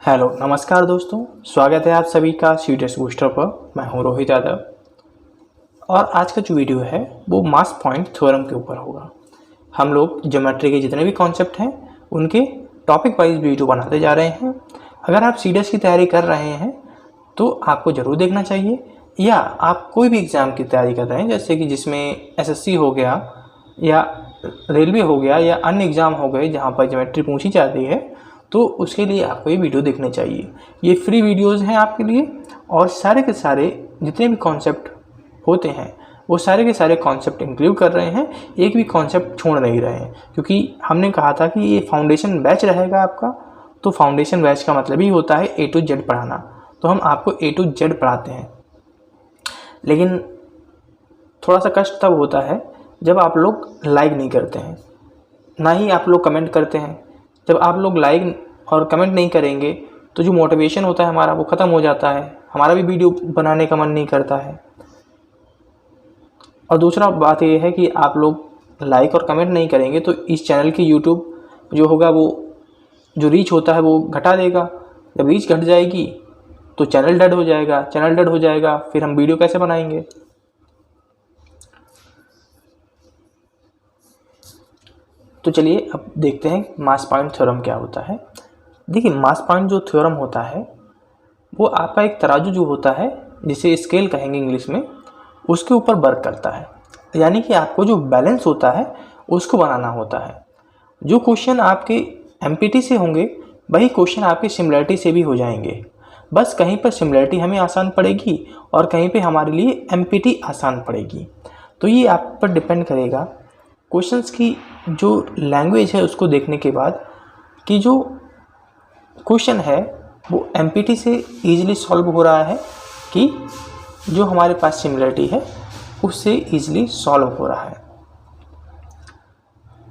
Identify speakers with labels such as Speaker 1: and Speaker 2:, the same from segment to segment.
Speaker 1: Hello नमस्कार दोस्तों, स्वागत है आप सभी का सीडीएस बूस्टर पर। मैं हूं रोहित यादव और आज का जो वीडियो है वो मास पॉइंट थ्योरम के ऊपर होगा। हम लोग ज्योमेट्री के जितने भी कॉन्सेप्ट हैं उनके टॉपिक वाइज वीडियो बनाते जा रहे हैं। अगर आप सीडीएस की तैयारी कर रहे हैं तो आपको ज़रूर देखना चाहिए, या आप कोई भी एग्ज़ाम की तैयारी कर रहे हैं जैसे कि जिसमें एसएससी हो गया या रेलवे हो गया या अन्य एग्ज़ाम हो गए जहाँ पर ज्योमेट्री पूछी जाती है, तो उसके लिए आपको ये वीडियो देखने चाहिए। ये फ्री वीडियोस हैं आपके लिए और सारे के सारे जितने भी कॉन्सेप्ट होते हैं वो सारे के सारे कॉन्सेप्ट इंक्लूड कर रहे हैं, एक भी कॉन्सेप्ट छोड़ नहीं रहे हैं। क्योंकि हमने कहा था कि ये फाउंडेशन बैच रहेगा आपका, तो फाउंडेशन बैच का मतलब ही होता है ए टू जेड पढ़ाना। तो हम आपको ए टू जेड पढ़ाते हैं, लेकिन थोड़ा सा कष्ट तब होता है जब आप लोग लाइक नहीं करते हैं, ना ही आप लोग कमेंट करते हैं। जब आप लोग लाइक और कमेंट नहीं करेंगे तो जो मोटिवेशन होता है हमारा वो ख़त्म हो जाता है, हमारा भी वीडियो बनाने का मन नहीं करता है। और दूसरा बात ये है कि आप लोग लाइक और कमेंट नहीं करेंगे तो इस चैनल की यूट्यूब जो होगा वो जो रीच होता है वो घटा देगा। जब रीच घट जाएगी तो चैनल डेड हो जाएगा, चैनल डेड हो जाएगा फिर हम वीडियो कैसे बनाएंगे। तो चलिए अब देखते हैं मास पॉइंट थ्योरम क्या होता है। देखिए, मास पॉइंट जो थ्योरम होता है वो आपका एक तराजू जो होता है, जिसे स्केल कहेंगे इंग्लिश में, उसके ऊपर वर्क करता है। यानी कि आपको जो बैलेंस होता है उसको बनाना होता है। जो क्वेश्चन आपके एमपीटी से होंगे वही क्वेश्चन आपके सिमिलरिटी से भी हो जाएंगे। बस कहीं पर सिमिलरिटी हमें आसान पड़ेगी और कहीं पे हमारे लिए एमपीटी आसान पड़ेगी। तो ये आप पर डिपेंड करेगा क्वेश्चंस की जो लैंग्वेज है उसको देखने के बाद कि जो क्वेश्चन है वो एमपीटी से ईजिली सॉल्व हो रहा है कि जो हमारे पास सिमिलरिटी है उससे ईजिली सॉल्व हो रहा है।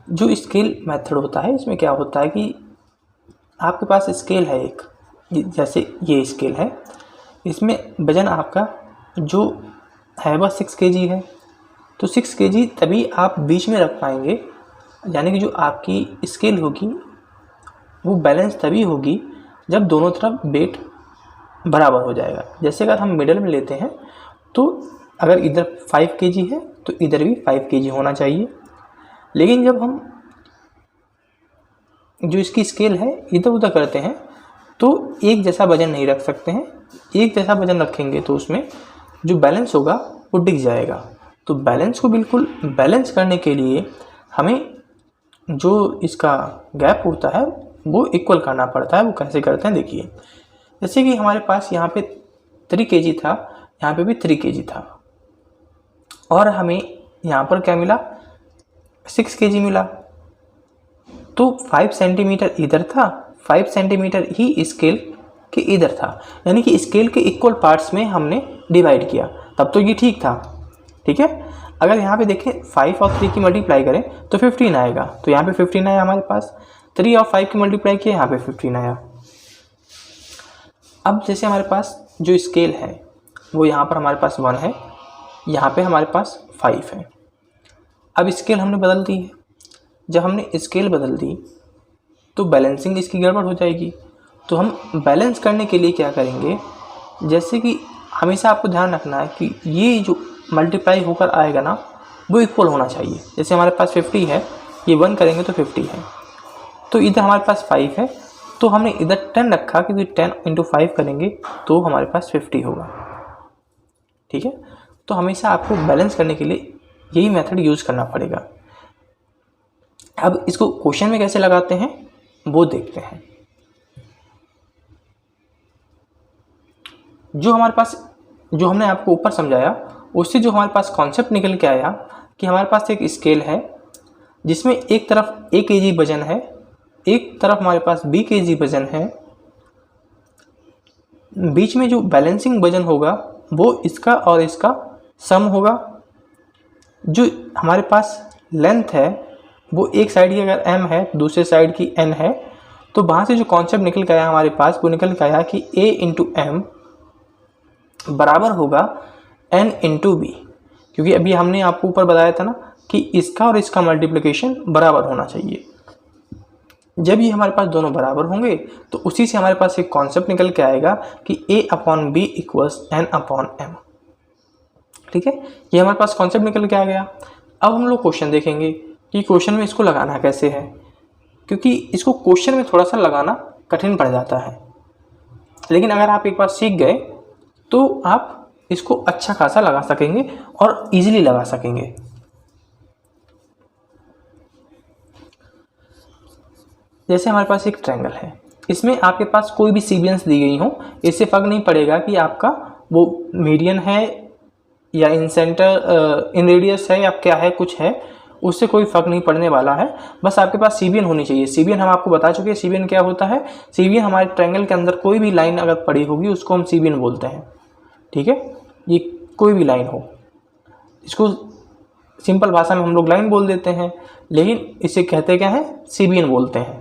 Speaker 1: जो स्केल मेथड होता है इसमें क्या होता है कि आपके पास स्केल है एक, जैसे ये स्केल है, इसमें वजन आपका जो है वह 6 kg है। तो 6 kg तभी आप बीच में रख पाएंगे, यानी कि जो आपकी स्केल होगी वो बैलेंस तभी होगी जब दोनों तरफ वेट बराबर हो जाएगा। जैसे अगर हम मिडल में लेते हैं तो अगर इधर 5 kg है तो इधर भी 5 kg होना चाहिए। लेकिन जब हम जो इसकी स्केल है इधर उधर करते हैं तो एक जैसा वजन नहीं रख सकते हैं। एक जैसा वजन रखेंगे तो उसमें जो बैलेंस होगा वो डिग जाएगा। तो बैलेंस को बिल्कुल बैलेंस करने के लिए हमें जो इसका गैप होता है वो इक्वल करना पड़ता है। वो कैसे करते हैं देखिए, जैसे कि हमारे पास यहाँ पे 3 kg था, यहाँ पे भी 3 kg था और हमें यहाँ पर क्या मिला, 6 kg मिला। तो 5 सेंटीमीटर इधर था, 5 सेंटीमीटर ही स्केल के इधर था, यानी कि स्केल के इक्वल पार्ट्स में हमने डिवाइड किया, तब तो ये ठीक था। ठीक है, अगर यहाँ पे देखें 5 और 3 की मल्टीप्लाई करें तो 15 आएगा। तो यहाँ पे 15 आया हमारे पास, 3 और 5 की मल्टीप्लाई किया यहाँ पे 15 आया। अब जैसे हमारे पास जो स्केल है वो यहाँ पर हमारे पास 1 है, यहाँ पे हमारे पास 5 है। अब स्केल हमने बदल दी है। जब हमने स्केल बदल दी तो बैलेंसिंग इसकी गड़बड़ हो जाएगी। तो हम बैलेंस करने के लिए क्या करेंगे, जैसे कि हमेशा आपको ध्यान रखना है कि ये जो मल्टीप्लाई होकर आएगा ना वो इक्वल होना चाहिए। जैसे हमारे पास 50 है, ये 1 करेंगे तो 50 है, तो इधर हमारे पास 5 है तो हमने इधर 10 रखा क्योंकि 10 × 5 करेंगे तो हमारे पास 50 होगा। ठीक है, तो हमेशा आपको बैलेंस करने के लिए यही मेथड यूज़ करना पड़ेगा। अब इसको क्वेश्चन में कैसे लगाते हैं वो देखते हैं। जो हमारे पास, जो हमने आपको ऊपर समझाया उससे जो हमारे पास कॉन्सेप्ट निकल के आया कि हमारे पास एक स्केल है जिसमें एक तरफ 1 kg वजन है, एक तरफ हमारे पास 20 kg वजन है। बीच में जो बैलेंसिंग वजन होगा वो इसका और इसका सम होगा। जो हमारे पास लेंथ है वो एक साइड की अगर m है दूसरे साइड की n है, तो वहाँ से जो कॉन्सेप्ट निकल के आया हमारे पास वो निकल के आया कि a × m बराबर होगा n × b। क्योंकि अभी हमने आपको ऊपर बताया था ना कि इसका और इसका मल्टीप्लिकेशन बराबर होना चाहिए। जब ये हमारे पास दोनों बराबर होंगे तो उसी से हमारे पास एक कॉन्सेप्ट निकल के आएगा कि A/B इक्वल्स N/M। ठीक है, ये हमारे पास कॉन्सेप्ट निकल के आ गया। अब हम लोग क्वेश्चन देखेंगे कि क्वेश्चन में इसको लगाना कैसे है, क्योंकि इसको क्वेश्चन में थोड़ा सा लगाना कठिन पड़ जाता है, लेकिन अगर आप एक बार सीख गए तो आप इसको अच्छा खासा लगा सकेंगे और इजीली लगा सकेंगे। जैसे हमारे पास एक ट्रायंगल है, इसमें आपके पास कोई भी सीक्वेंस दी गई हो, इससे फर्क नहीं पड़ेगा कि आपका वो मीडियन है या इन सेंटर इन रेडियस है या क्या है, कुछ है, उससे कोई फर्क नहीं पड़ने वाला है। बस आपके पास सीबियन होनी चाहिए। सीबियन हम आपको बता चुके हैं सीबियन क्या होता है। सीबियन हमारे ट्रायंगल के अंदर कोई भी लाइन अगर पड़ी होगी उसको हम सीबियन बोलते हैं। ठीक है, ये कोई भी लाइन हो, इसको सिंपल भाषा में हम लोग लाइन बोल देते हैं, लेकिन इसे कहते क्या है, सीबियन बोलते हैं।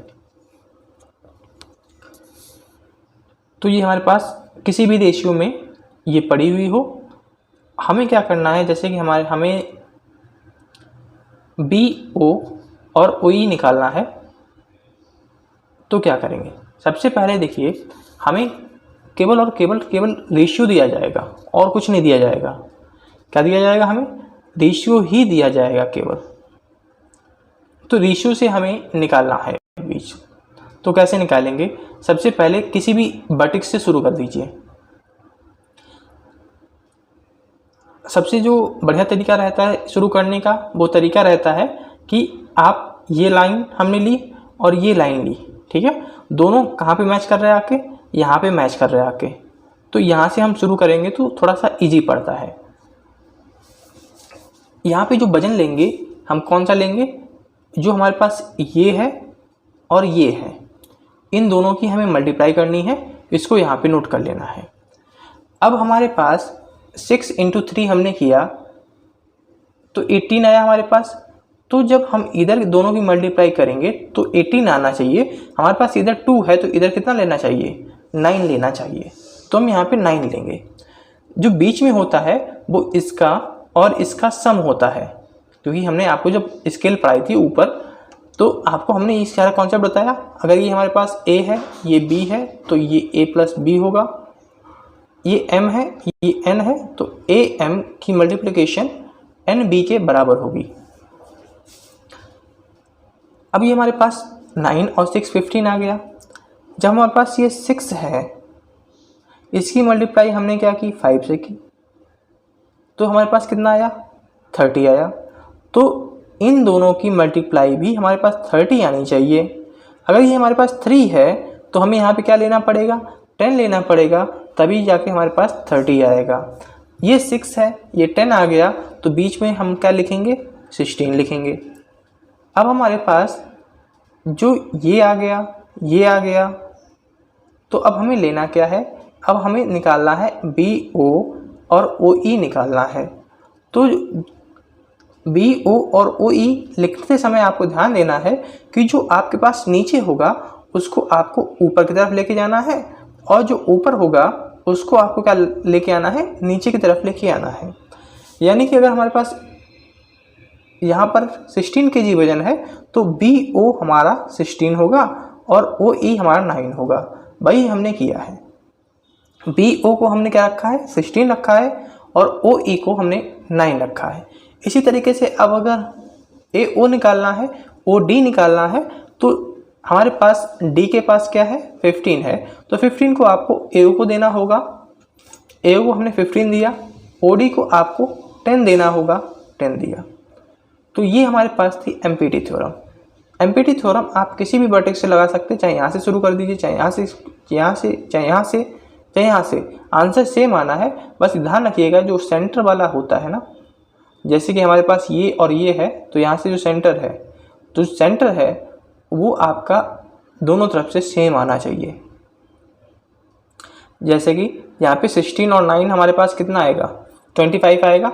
Speaker 1: तो ये हमारे पास किसी भी रेशियो में ये पड़ी हुई हो, हमें क्या करना है, जैसे कि हमें BO और OE निकालना है। तो क्या करेंगे, सबसे पहले देखिए हमें केवल और केवल रेशियो दिया जाएगा और कुछ नहीं दिया जाएगा। क्या दिया जाएगा, हमें रेशियो ही दिया जाएगा केवल। तो रेशियो से हमें निकालना है बीच। तो कैसे निकालेंगे, सबसे पहले किसी भी वर्टेक्स से शुरू कर दीजिए। सबसे जो बढ़िया तरीका रहता है शुरू करने का, वो तरीका रहता है कि आप ये लाइन हमने ली और ये लाइन ली, ठीक है, दोनों कहाँ पे मैच कर रहे हैं आके, यहाँ पे मैच कर रहे हैं आके। तो यहाँ से हम शुरू करेंगे तो थोड़ा सा इजी पड़ता है। यहाँ पे जो वजन लेंगे हम कौन सा लेंगे, जो हमारे पास ये है और ये है, इन दोनों की हमें मल्टीप्लाई करनी है, इसको यहाँ पे नोट कर लेना है। अब हमारे पास 6 × 3 हमने किया तो 18 आया हमारे पास। तो जब हम इधर दोनों की मल्टीप्लाई करेंगे तो 18 आना चाहिए। हमारे पास इधर 2 है तो इधर कितना लेना चाहिए, 9 लेना चाहिए। तो हम यहाँ पे 9 लेंगे। जो बीच में होता है वो इसका और इसका सम होता है, क्योंकि हमने आपको जब स्केल पढ़ाई थी ऊपर तो आपको हमने ये सारा कॉन्सेप्ट बताया। अगर ये हमारे पास A है, ये B है, तो ये A+B होगा, ये M है, ये N है, तो AM की मल्टीप्लिकेशन NB के बराबर होगी। अब ये हमारे पास 9 और 6 15 आ गया। जब हमारे पास ये 6 है, इसकी मल्टीप्लाई हमने क्या की, 5 से की, तो हमारे पास कितना आया, 30 आया। तो इन दोनों की मल्टीप्लाई भी हमारे पास 30 आनी चाहिए। अगर ये हमारे पास 3 है तो हमें यहाँ पे क्या लेना पड़ेगा, 10 लेना पड़ेगा, तभी जाके हमारे पास 30 आएगा। ये 6 है, ये 10 आ गया, तो बीच में हम क्या लिखेंगे, 16 लिखेंगे। अब हमारे पास जो ये आ गया, ये आ गया, तो अब हमें लेना क्या है, अब हमें निकालना है BO और OE निकालना है। तो BO और OE लिखते समय आपको ध्यान देना है कि जो आपके पास नीचे होगा उसको आपको ऊपर की तरफ लेके जाना है, और जो ऊपर होगा उसको आपको क्या लेके आना है, नीचे की तरफ लेके आना है। यानी कि अगर हमारे पास यहाँ पर 16 kg वजन है तो BO हमारा 16 होगा और OE हमारा 9 होगा। वही हमने किया है, BO को हमने क्या रखा है, 16 रखा है, और OE को हमने 9 रखा है। इसी तरीके से अब अगर AO निकालना है, OD निकालना है, तो हमारे पास D के पास क्या है, 15 है, तो 15 को आपको AO को देना होगा। AO को हमने 15 दिया, OD को आपको 10 देना होगा, 10 दिया। तो ये हमारे पास थी MPT थ्योरम। MPT थ्योरम आप किसी भी वर्टेक्स से लगा सकते हैं, चाहे यहाँ से शुरू कर दीजिए, चाहे यहाँ से, यहाँ से, चाहे यहाँ से, चाहे यहाँ से, आंसर सेम आना है। बस ध्यान रखिएगा जो सेंटर वाला होता है ना, जैसे कि हमारे पास ये और ये है, तो यहाँ से जो सेंटर है, तो सेंटर है वो आपका दोनों तरफ से सेम आना चाहिए। जैसे कि यहाँ पे 16 और 9 हमारे पास कितना आएगा, 25 आएगा।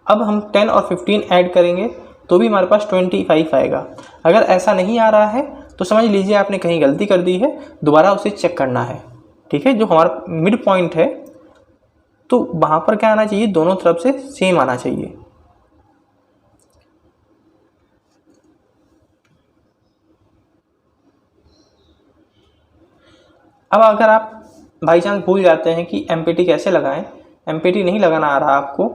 Speaker 1: अब हम 10 और 15 ऐड करेंगे तो भी हमारे पास 25 आएगा। अगर ऐसा नहीं आ रहा है तो समझ लीजिए आपने कहीं गलती कर दी है, दोबारा उसे चेक करना है। ठीक है, जो हमारा मिड पॉइंट है तो वहाँ पर क्या आना चाहिए, दोनों तरफ से सेम आना चाहिए। अब अगर आप बाई चांस भूल जाते हैं कि एमपीटी कैसे लगाएं, एमपीटी नहीं लगाना आ रहा आपको,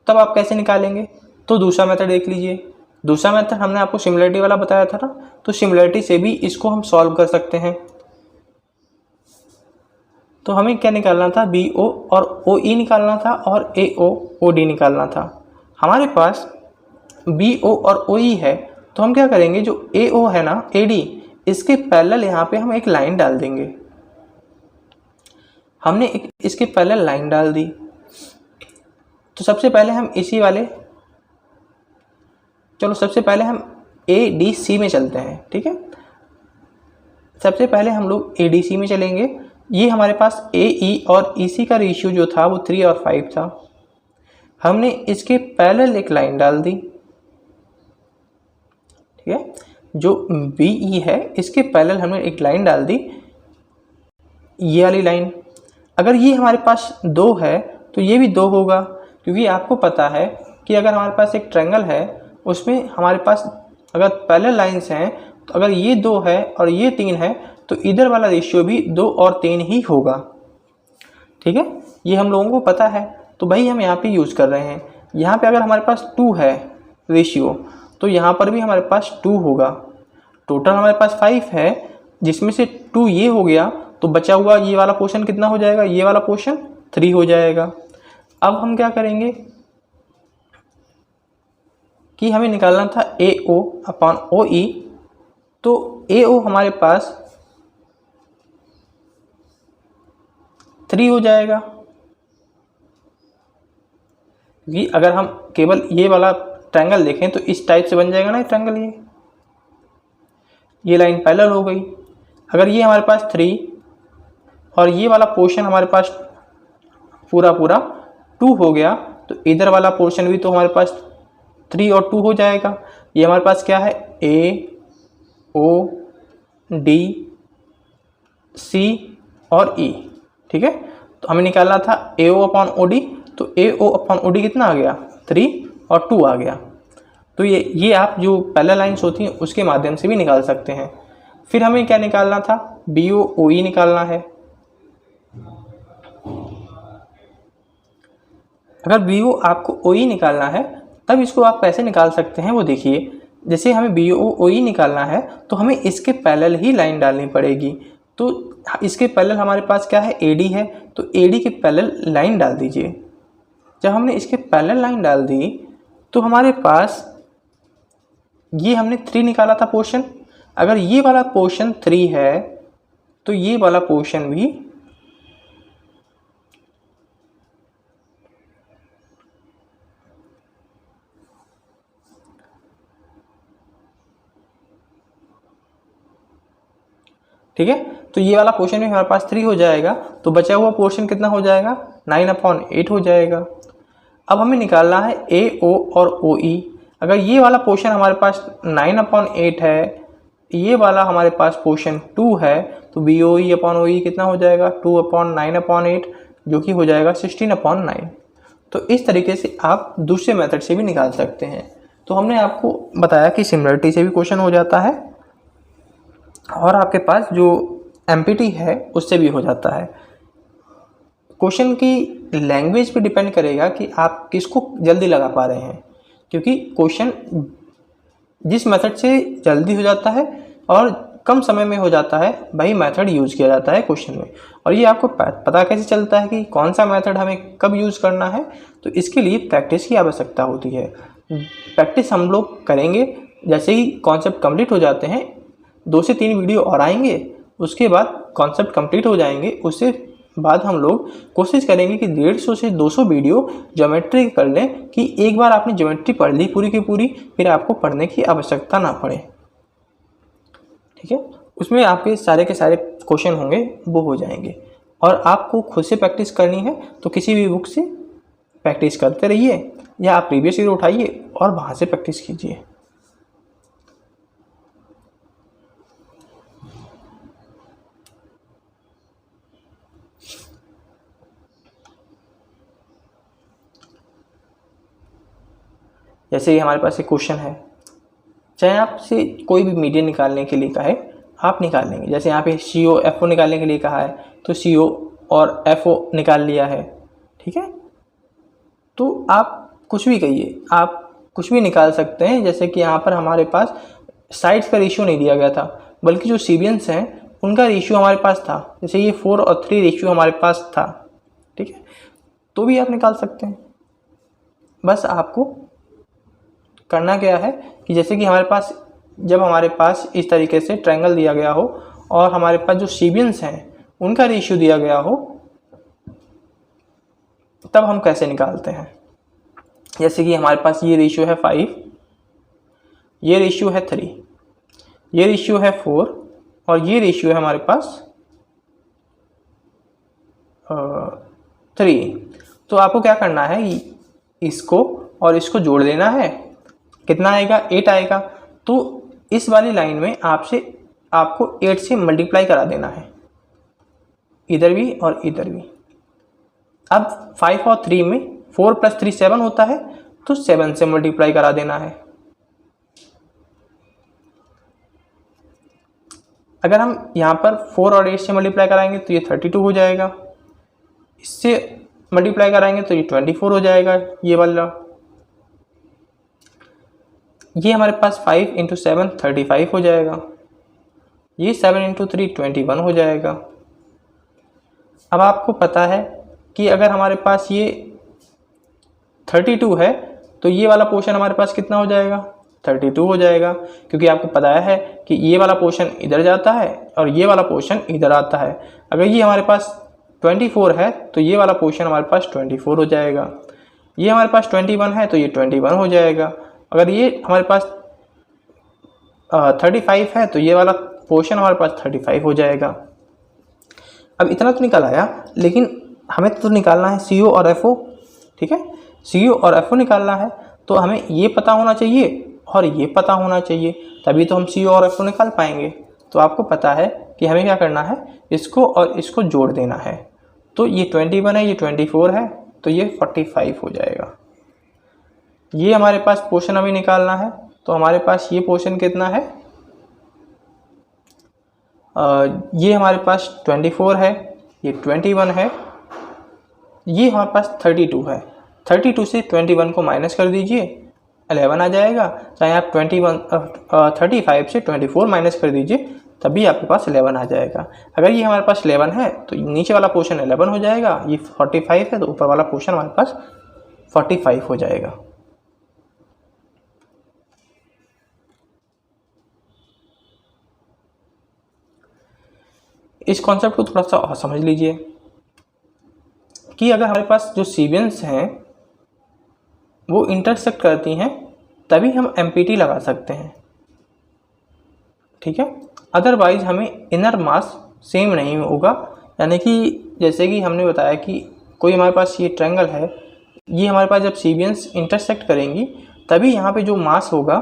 Speaker 1: तब आप कैसे निकालेंगे? तो दूसरा मेथड देख लीजिए। दूसरा मेथड हमने आपको सिमिलरिटी वाला बताया था ना, तो सिमिलरिटी से भी इसको हम सॉल्व कर सकते हैं। तो हमें क्या निकालना था? बी ओ और ओ ई निकालना था और ए ओ ओ डी निकालना था। हमारे पास बी ओ और ओ ई है, तो हम क्या करेंगे, जो ए ओ है ना, ए डी, इसके पैरेलल यहाँ पे हम एक लाइन डाल देंगे। हमने इसके पैरेलल लाइन डाल दी। तो सबसे पहले हम इसी वाले, चलो सबसे पहले हम ए डी सी में चलते हैं, ठीक है। सबसे पहले हम लोग ए डी सी में चलेंगे। ये हमारे पास ए ई और ई सी का रेशियो जो था वो 3 और 5 था। हमने इसके पैरेलल एक लाइन डाल दी, ठीक है। जो बी ई है इसके पैरेलल हमने एक लाइन डाल दी, ये वाली लाइन। अगर ये हमारे पास 2 है तो ये भी 2 होगा, क्योंकि आपको पता है कि अगर हमारे पास एक ट्रायंगल है उसमें हमारे पास अगर पैरेलल लाइंस हैं, तो अगर ये 2 है और ये 3 है तो इधर वाला रेशियो भी 2 और 3 ही होगा, ठीक है। ये हम लोगों को पता है, तो भाई हम यहाँ पे यूज़ कर रहे हैं। यहाँ पे अगर हमारे पास 2 है रेशियो, तो यहाँ पर भी हमारे पास 2 होगा। टोटल हमारे पास 5 है, जिसमें से 2 ये हो गया, तो बचा हुआ ये वाला पोर्शन कितना हो जाएगा? ये वाला पोर्शन 3 हो जाएगा। अब हम क्या करेंगे कि हमें निकालना था ए ओ अपॉन ओ ई। तो ए ओ हमारे पास 3 हो जाएगा, क्योंकि अगर हम केवल ये वाला ट्रायंगल देखें तो इस टाइप से बन जाएगा ना ट्रायंगल। ये लाइन पैरेलल हो गई। अगर ये हमारे पास 3 और ये वाला पोर्शन हमारे पास पूरा 2 हो गया, तो इधर वाला पोर्शन भी तो हमारे पास 3 और 2 हो जाएगा। ये हमारे पास क्या है? ए ओ डी सी और ई, ठीक है। तो हमें निकालना था ए ओ अपॉन ओ डी, तो ए ओ अपॉन ओ डी कितना आ गया? 3 और 2 आ गया। तो ये आप जो पैरेलल लाइंस होती हैं उसके माध्यम से भी निकाल सकते हैं। फिर हमें क्या निकालना था? बी ओ ओ ई निकालना है। अगर बी ओ आपको ओ ई निकालना है, तब इसको आप कैसे निकाल सकते हैं वो देखिए। जैसे हमें बी ओ ओ ई निकालना है तो हमें इसके पैरेलल ही लाइन डालनी पड़ेगी। तो इसके पैरेलल हमारे पास क्या है? ए डी है, तो ए डी के पैरेलल लाइन डाल दीजिए। जब हमने इसके पैरेलल लाइन डाल दी तो हमारे पास ये हमने 3 निकाला था पोर्शन। अगर ये वाला पोर्शन 3 है तो ये वाला पोर्शन भी ठीक है। तो ये वाला पोर्शन भी हमारे पास 3 हो जाएगा, तो बचा हुआ पोर्शन कितना हो जाएगा? 9/8 हो जाएगा। अब हमें निकालना है ए ओ और ओ ई। अगर ये वाला पोर्शन हमारे पास 9/8 है, ये वाला हमारे पास पोर्शन 2 है, तो बी ओ ई अपॉन ओ ई कितना हो जाएगा? 2/9/8, जो कि हो जाएगा 16/9। तो इस तरीके से आप दूसरे मेथड से भी निकाल सकते हैं। तो हमने आपको बताया कि सिमिलरिटी से भी क्वेश्चन हो जाता है और आपके पास जो एमपीटी है उससे भी हो जाता है। क्वेश्चन की लैंग्वेज पे डिपेंड करेगा कि आप किसको जल्दी लगा पा रहे हैं, क्योंकि क्वेश्चन जिस मेथड से जल्दी हो जाता है और कम समय में हो जाता है, वही मेथड यूज़ किया जाता है क्वेश्चन में। और ये आपको पता कैसे चलता है कि कौन सा मेथड हमें कब यूज़ करना है? तो इसके लिए प्रैक्टिस की आवश्यकता होती है। प्रैक्टिस हम लोग करेंगे, जैसे ही कॉन्सेप्ट कंप्लीट हो जाते हैं 2 से 3 वीडियो और आएंगे, उसके बाद कॉन्सेप्ट कंप्लीट हो जाएंगे। उससे बाद हम लोग कोशिश करेंगे कि 150 से 200 वीडियो ज्योमेट्री कर लें, कि एक बार आपने ज्योमेट्री पढ़ ली पूरी की पूरी, फिर आपको पढ़ने की आवश्यकता ना पड़े, ठीक है। उसमें आपके सारे के सारे क्वेश्चन होंगे वो हो जाएंगे। और आपको खुद से प्रैक्टिस करनी है तो किसी भी बुक से प्रैक्टिस करते रहिए, या आप प्रीवियस ईयर उठाइए और वहाँ से प्रैक्टिस कीजिए। जैसे ही हमारे पास एक क्वेश्चन है, चाहे आपसे कोई भी मीडियन निकालने के लिए कहे आप निकाल लेंगे। जैसे यहाँ पे CO FO निकालने के लिए कहा है तो CO और FO निकाल लिया है, ठीक है। तो आप कुछ भी कहिए, आप कुछ भी निकाल सकते हैं। जैसे कि यहाँ पर हमारे पास साइड्स का रेशियो नहीं दिया गया था, बल्कि जो सीबियंस हैं उनका रेशियो हमारे पास था। जैसे ये 4 और 3 रेशियो हमारे पास था, ठीक है, तो भी आप निकाल सकते हैं। बस आपको करना क्या है कि जैसे कि हमारे पास, जब हमारे पास इस तरीके से ट्रायंगल दिया गया हो और हमारे पास जो सीबियंस हैं उनका रेशियो दिया गया हो, तब हम कैसे निकालते हैं। जैसे कि हमारे पास ये रेशियो है 5, ये रेशियो है 3, ये रेशियो है 4 और ये रेशियो है हमारे पास 3। तो आपको क्या करना है, इसको और इसको जोड़ देना है। कितना आएगा, 8 आएगा। तो इस वाली लाइन में आपको 8 से मल्टीप्लाई करा देना है, इधर भी और इधर भी। अब 5 और 3 में 4 + 3 7 होता है, तो 7 से मल्टीप्लाई करा देना है। अगर हम यहाँ पर 4 और 8 से मल्टीप्लाई कराएंगे तो ये 32 हो जाएगा, इससे मल्टीप्लाई कराएंगे तो ये 24 हो जाएगा, ये वाला। ये हमारे पास 5 × 7 35 हो जाएगा, ये 7 × 3 21 हो जाएगा। अब आपको पता है कि अगर हमारे पास ये 32 है तो ये वाला पोर्शन हमारे पास कितना हो जाएगा, 32 हो जाएगा, क्योंकि आपको पता है कि ये वाला पोर्शन इधर जाता है और ये वाला पोर्शन इधर आता है। अगर ये हमारे पास 24 है तो ये वाला पोर्शन हमारे पास 24 हो जाएगा, ये हमारे पास 21 है तो ये 21 हो जाएगा। अगर ये हमारे पास 35 है तो ये वाला पोर्शन हमारे पास 35 हो जाएगा। अब इतना तो निकल आया, लेकिन हमें तो निकालना है CO और FO, ठीक है। CO और FO निकालना है तो हमें ये पता होना चाहिए और ये पता होना चाहिए, तभी तो हम CO और FO निकाल पाएंगे। तो आपको पता है कि हमें क्या करना है, इसको और इसको जोड़ देना है। तो ये 21 है, ये 24 है, तो ये 45 हो जाएगा। ये हमारे पास पोर्शन हमें निकालना है, तो हमारे पास ये पोर्शन कितना है, ये हमारे पास 24 है, ये 21 है, ये हमारे पास 32 है। 32 से 21 को माइनस कर दीजिए, 11 आ जाएगा। चाहे आप 35 से 24 माइनस कर दीजिए, तभी आपके पास 11 आ जाएगा। अगर ये हमारे पास 11 है तो नीचे वाला पोर्शन 11 हो जाएगा, ये 45 है तो ऊपर वाला पोर्शन हमारे पास 45 हो जाएगा। इस कॉन्सेप्ट को थोड़ा सा और समझ लीजिए कि अगर हमारे पास जो सीबियंस हैं वो इंटरसेक्ट करती हैं, तभी हम MPT लगा सकते हैं, ठीक है। अदरवाइज हमें इनर मास सेम नहीं होगा। यानी कि जैसे कि हमने बताया कि कोई हमारे पास ये ट्रायंगल है, ये हमारे पास जब सीबियंस इंटरसेक्ट करेंगी तभी यहाँ पे जो मास होगा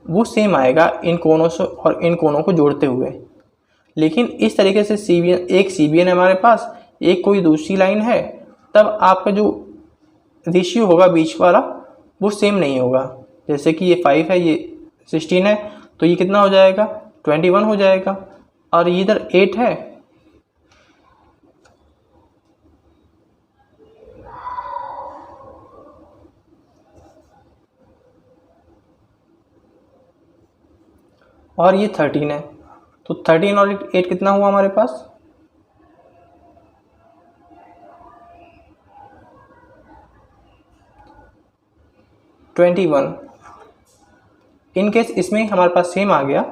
Speaker 1: वो सेम आएगा इन कोनों से और इन कोनों को जोड़ते हुए। लेकिन इस तरीके से एक सीबियन है हमारे पास, एक कोई दूसरी लाइन है, तब आपका जो रेशियो होगा बीच वाला वो सेम नहीं होगा। जैसे कि ये 5 है, ये 16 है, तो ये कितना हो जाएगा, 21 हो जाएगा। और इधर 8 है, और ये 13 है, तो 13 और 8 कितना हुआ हमारे पास, 21। इन केस इसमें हमारे पास सेम आ गया,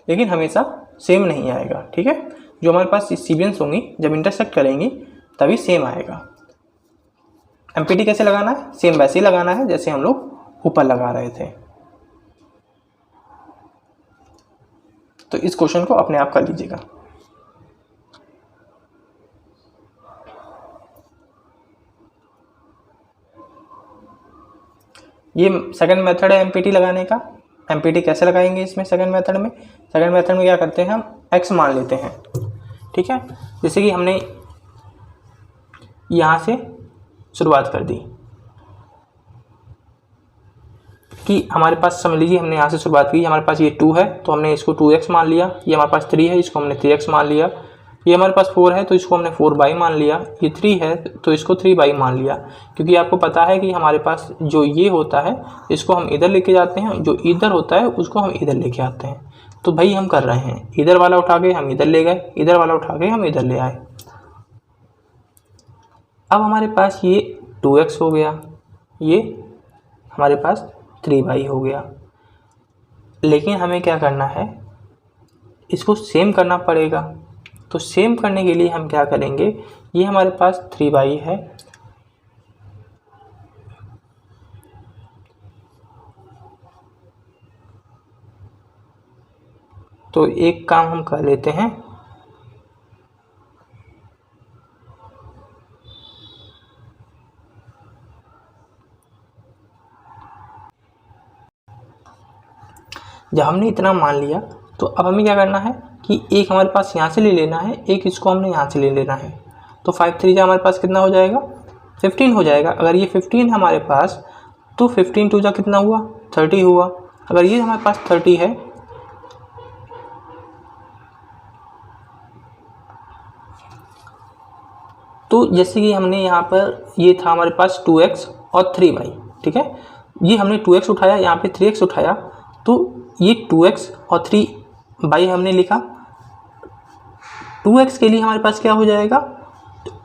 Speaker 1: लेकिन हमेशा सेम नहीं आएगा, ठीक है। जो हमारे पास सीबियंस होंगी जब इंटरसेक्ट करेंगी तभी सेम आएगा। MPT कैसे लगाना है, सेम वैसे ही लगाना है जैसे हम लोग ऊपर लगा रहे थे। तो इस क्वेश्चन को अपने आप कर लीजिएगा। ये सेकंड मेथड है MPT लगाने का। MPT कैसे लगाएंगे इसमें, सेकंड मेथड में क्या करते हैं, हम x मान लेते हैं, ठीक है। जैसे कि हमने यहाँ से शुरुआत कर दी, कि हमारे पास समझ लीजिए हमने यहाँ से शुरुआत की, हमारे पास ये 2 है तो हमने इसको 2x मान लिया, ये हमारे पास 3 है इसको हमने 3x मान लिया, ये हमारे पास 4 है तो इसको हमने 4 मान लिया, ये 3 है तो इसको 3 मान लिया। क्योंकि आपको पता है कि हमारे पास जो ये होता है इसको हम इधर लेके जाते हैं, जो इधर होता है उसको हम इधर लेके आते हैं। तो भाई हम कर रहे हैं, इधर वाला उठा के हम इधर ले गए, इधर वाला उठा के हम इधर ले आए। अब हमारे पास ये 2x हो गया, ये हमारे पास 3y हो गया। लेकिन हमें क्या करना है, इसको सेम करना पड़ेगा। तो सेम करने के लिए हम क्या करेंगे, ये हमारे पास 3y है, तो एक काम हम कर लेते हैं, जब हमने इतना मान लिया तो अब हमें क्या करना है कि एक हमारे पास यहाँ से ले लेना है, एक इसको हमने यहाँ से ले लेना है। तो 5 3 जा हमारे पास कितना हो जाएगा, 15 हो जाएगा। अगर ये 15 है हमारे पास तो 15 2 जा कितना हुआ, 30 हुआ। अगर ये हमारे पास 30 है तो जैसे कि हमने यहाँ पर ये था हमारे पास 2x और 3y, ठीक है, ये हमने 2x उठाया, यहाँ पे 3x उठाया, तो ये 2x और 3y हमने लिखा। 2x के लिए हमारे पास क्या हो जाएगा,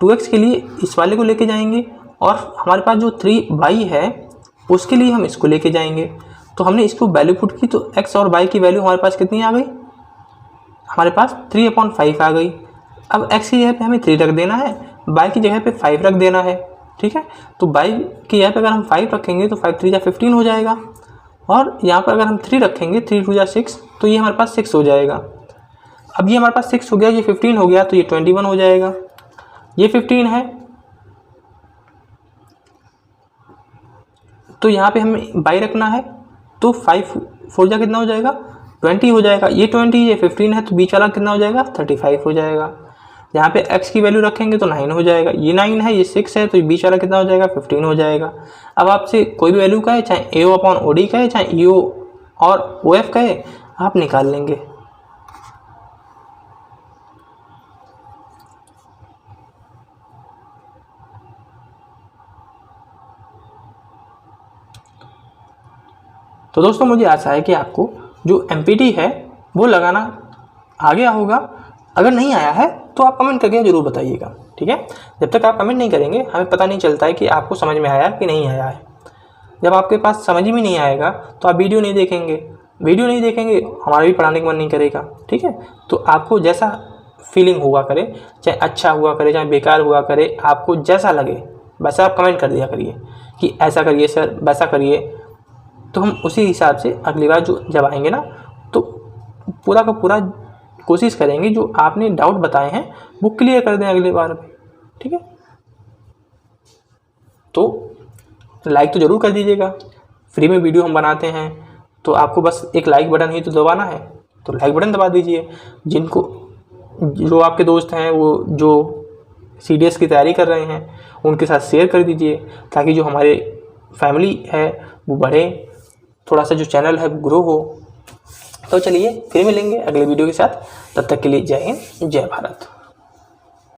Speaker 1: 2x के लिए इस वाले को लेके जाएंगे और हमारे पास जो 3y है उसके लिए हम इसको लेके जाएंगे। तो हमने इसको वैल्यू पुट की तो x और y की वैल्यू हमारे पास कितनी आ गई, हमारे पास 3/5 आ गई। अब x की जगह पे हमें 3 रख देना है, y की जगह पे 5 रख देना है, ठीक है। तो y की जगह पे अगर हम 5 रखेंगे तो 5 3 जा 15 हो जाएगा, और यहाँ पर अगर हम 3 रखेंगे 3 2 जा 6 तो ये हमारे पास 6 हो जाएगा। अब ये हमारे पास 6 हो गया, ये 15 हो गया तो ये 21 हो जाएगा। ये 15 है तो यहाँ पे हमें y रखना है, तो 5 4 जा कितना हो जाएगा, 20 हो जाएगा। ये 20, ये 15 है तो बीच वाला कितना हो जाएगा, 35 हो जाएगा। यहाँ पे x की वैल्यू रखेंगे तो 9 हो जाएगा, ये 9 है, ये 6 है तो बीच वाला कितना हो जाएगा, 15 हो जाएगा। अब आपसे कोई भी वैल्यू कहे, चाहे AO/OD कहे, चाहे EO और OF कहे, आप निकाल लेंगे। तो दोस्तों मुझे आशा है कि आपको जो MPT है वो लगाना आ गया होगा। अगर नहीं आया है तो आप कमेंट करके ज़रूर बताइएगा, ठीक है। जब तक आप कमेंट नहीं करेंगे हमें पता नहीं चलता है कि आपको समझ में आया कि नहीं आया है। जब आपके पास समझ में नहीं आएगा तो आप वीडियो नहीं देखेंगे, हमारा भी पढ़ाने का मन नहीं करेगा, ठीक है। तो आपको जैसा फीलिंग हुआ करे, चाहे अच्छा हुआ करे चाहे बेकार हुआ करे, आपको जैसा लगे वैसा आप कमेंट कर दिया करिए कि ऐसा करिए सर, वैसा करिए। तो हम उसी हिसाब से अगली बार जब आएंगे ना तो पूरा का पूरा कोशिश करेंगे जो आपने डाउट बताए हैं वो क्लियर कर दें अगली बार में, ठीक है। तो लाइक तो ज़रूर कर दीजिएगा, फ्री में वीडियो हम बनाते हैं तो आपको बस एक लाइक बटन ही तो दबाना है, तो लाइक बटन दबा दीजिए। जो आपके दोस्त हैं वो जो CDS की तैयारी कर रहे हैं उनके साथ शेयर कर दीजिए, ताकि जो हमारे फैमिली है वो बढ़े, थोड़ा सा जो चैनल है वो ग्रो हो। तो चलिए फिर मिलेंगे अगले वीडियो के साथ, तब तक के लिए जय हिंद जय भारत।